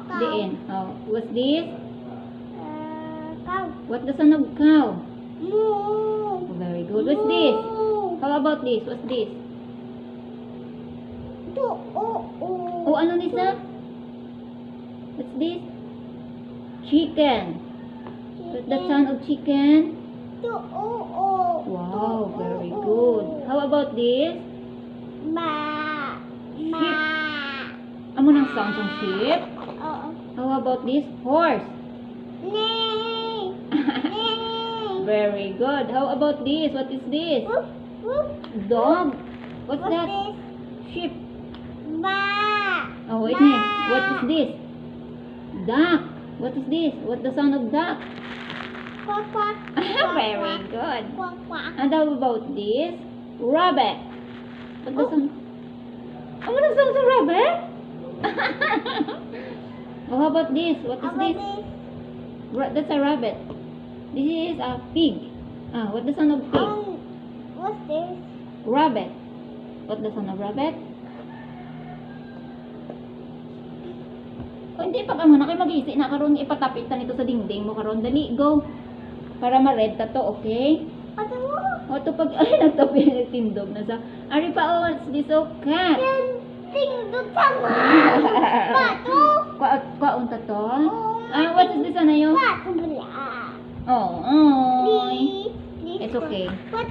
The end. Oh, what's this? Cow. What's the sound of cow? Moo. Oh, very good. What's this? Moo. How about this? What's this? Oh, ano Lisa? What's this? Chicken. What's the sound of chicken? Wow, very good. How about this? Ba. Sheep. Amo nang sound ng sheep? Oo. How about this? Horse. Neigh. Neigh. Very good. How about this? What is this? Whoop, whoop. Dog. What's that? this? Sheep. Ba. Oh, wait Ba. me. What is this? Duck. What is this? What's the sound of duck? Quack, quack. Very good. Quack, quack. And how about this? Rabbit. What's the sound? Oh, what the sound of rabbit? Oh, how about this? What is How about this? That's a rabbit. This is a pig. What's the sound of pig? What's this? Rabbit. What's the sound of rabbit? Oh, hindi pa ka muna kayo mag-iisi na karon ipatapit na nito sa dingding mo karon. Dali, go. Para ma-red ta to, okay? Ano mo? O to pag ay nagtindog na sa. Ari pa oh, what's this? Oh, cat. Tingdog sama. Pato. Unta to? What is this na yun? Pato bala. Oh, oh. This It's okay. What